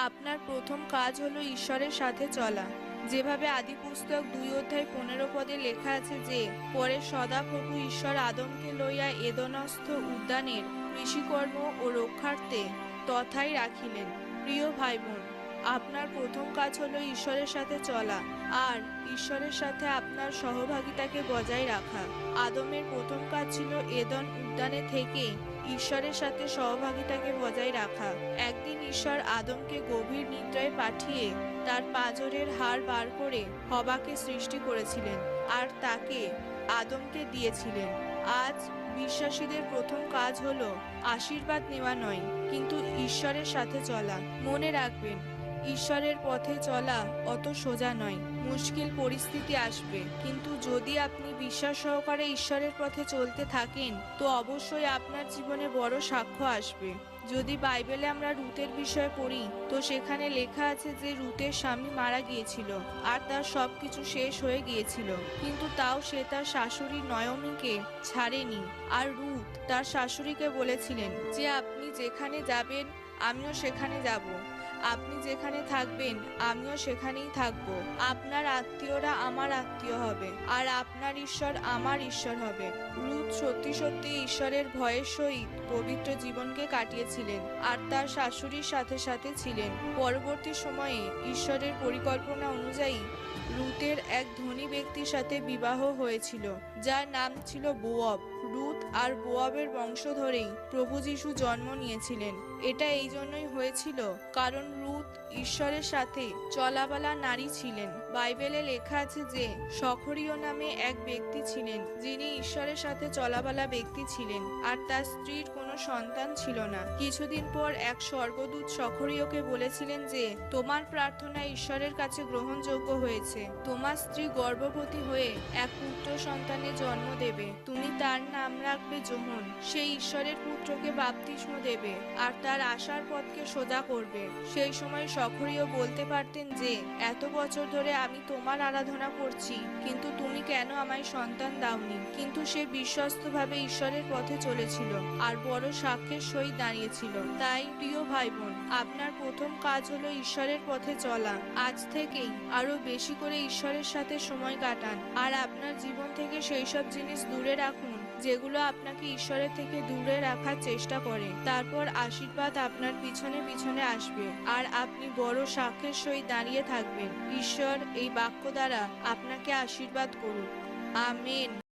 আপনার প্রথম কাজ হলো ঈশ্বরের সাথে চলা। যেভাবে আদিপুস্তক 2:15 পদে লেখা আছে যে, পরে সদাপ্রভু ঈশ্বর আদমকে লইয়া এদনস্থ উদ্যানের কৃষিকর্ম ও রক্ষার্থে তথায় রাখিলেন। প্রিয় ভাই বোন, আপনার প্রথম কাজ হলো ঈশ্বরের সাথে চলা আর ঈশ্বরের সাথে আপনার সহভাগিতাকে বজায় রাখা। আদমের প্রথম কাজ ছিল এদন উদ্যানে থেকে ঈশ্বরের সাথে সহভাগিতাকে বজায় রাখা। একদিন ঈশ্বর আদমকে গভীর নিদ্রায় পাঠিয়ে তার পাঁজরের হাড় বার করে হবাকে সৃষ্টি করেছিলেন আর তাকে আদমকে দিয়েছিলেন। আজ বিশ্বাসীদের প্রথম কাজ হলো আশীর্বাদ নেওয়া নয়, কিন্তু ঈশ্বরের সাথে চলা। মনে রাখবেন, ঈশ্বরের পথে চলা অত সোজা নয়। মুশকিল পরিস্থিতি আসবে, কিন্তু যদি আপনি বিশ্বাস সহকারে ঈশ্বরের পথে চলতে থাকেন তো অবশ্যই আপনার জীবনে বড় সাক্ষ্য আসবে। যদি বাইবেলে আমরা রুতের বিষয়ে পড়ি তো সেখানে লেখা আছে যে রুতের স্বামী মারা গিয়েছিল আর তার সবকিছু শেষ হয়ে গিয়েছিল, কিন্তু তাও সে তার শাশুড়ি নয়মিকে ছাড়েনি। আর রুত তার শাশুড়িকে বলেছিলেন যে আপনি যেখানে যাবেন আমিও সেখানে যাব, আপনি যেখানে থাকবেন আমিও সেখানেই থাকব। আপনার আত্মীয়রা আমার আত্মীয় হবে আর আপনার ঈশ্বর আমার ঈশ্বর হবে। রুথ সত্যি সত্যি ঈশ্বরের ভয়ের সহিত পবিত্র জীবনকে কাটিয়েছিলেন আর তার শাশুড়ির সাথে সাথে ছিলেন। পরবর্তী সময়ে ঈশ্বরের পরিকল্পনা অনুযায়ী রুথের এক ধনী ব্যক্তির সাথে বিবাহ হয়েছিল যার নাম ছিল বোয়াব। রুথ আর বোয়াবের বংশ ধরেই প্রভু যীশু জন্ম নিয়েছিলেন। এটা এই জন্যই হয়েছিল কারণ রুথ ঈশ্বরের সাথে চলাবালা নারী ছিলেন। বাইবেলে লেখা আছে যে সখরীয় নামে এক ব্যক্তি ছিলেন যিনি ঈশ্বরের সাথে চলাবালা ব্যক্তি ছিলেন আর তার স্ত্রীর কোনো সন্তান ছিল না। কিছুদিন পর এক স্বর্গদূত সখরীয়কে বলেছিলেন যে তোমার প্রার্থনা ঈশ্বরের কাছে গ্রহণযোগ্য হয়েছে, তোমার স্ত্রী গর্ভবতী হয়ে এক পুত্র সন্তানের জন্ম দেবে, তুমি তার নাম রাখবে যোহন। সেই ঈশ্বরের পুত্রকে বাপ্তিস্ম দেবে আর তার আশার পথকে সোজা করবে। সেই সময় সখরীয় বলতে পারতেন যে এত বছর ধরে আমি তোমার আরাধনা করছি, কিন্তু তুমি কেন আমায় সন্তান দাওনি? কিন্তু সে বিশ্বস্তভাবে ঈশ্বরের পথে চলেছিল আর বড় সাক্ষ্যের সহিত দাঁড়িয়েছিল। তাই প্রিয় ভাই বোন, আপনার প্রথম কাজ হলো ঈশ্বরের পথে চলা। আজ থেকেই আরো বেশি করে ঈশ্বরের সাথে সময় কাটান আর আপনার জীবন থেকে সেই সব জিনিস দূরে রাখুন যেগুলো আপনাকে ঈশ্বরের থেকে দূরে রাখার চেষ্টা করে। তারপর আশীর্বাদ আপনার পিছনে পিছনে আসবে আর আপনি বড় সাক্ষ্যের সহিত দাঁড়িয়ে থাকবেন। ঈশ্বর এই বাক্য দ্বারা আপনাকে আশীর্বাদ করুন। আমেন।